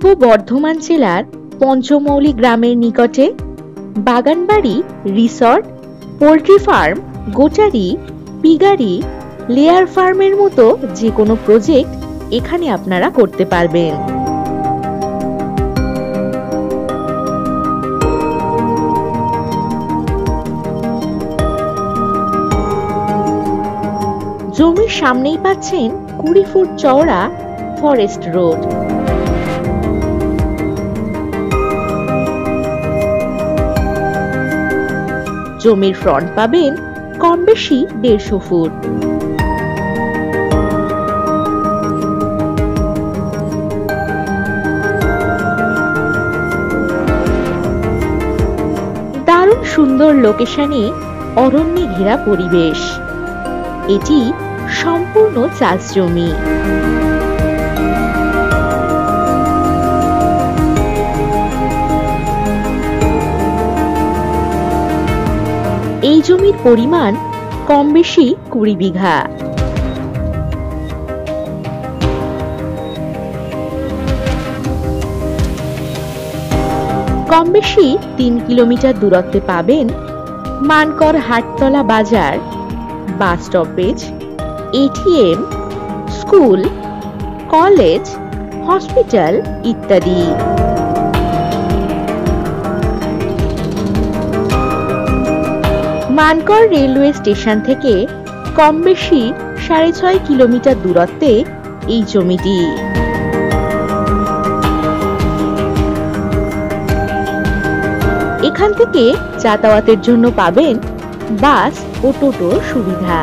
পূর্ব বর্ধমান জেলার পঞ্চমৌলি গ্রামের নিকটে বাগানবাড়ি, রিসর্ট, পোল্ট্রি ফার্ম, গোটারি, পিগারি, লেয়ার ফার্মের মতো যে কোনো প্রজেক্ট এখানে আপনারা করতে পারবেন। জমির সামনেই পাচ্ছেন 20 ফুট চওড়া ফরেস্ট রোড। জমির ফ্রন্ট পাবেন কম বেশি 150 ফুট। দারুণ সুন্দর লোকেশনে অরণ্যে ঘেরা পরিবেশ। এটি সম্পূর্ণ চাষ জমি। এই জমির পরিমাণ কম বেশি 20 বিঘা। কম বেশি 3 কিলোমিটার দূরত্বে পাবেন মানকর হাটতলা বাজার, bus stoppage, ATM, school, college, hospital ইত্যাদি। মানকর রেলওয়ে স্টেশন থেকে কম বেশি 6.5 কিলোমিটার দূরত্বে এই জমিটি। এখান থেকে যাতায়াতের জন্য পাবেন বাস ও টোটোর সুবিধা।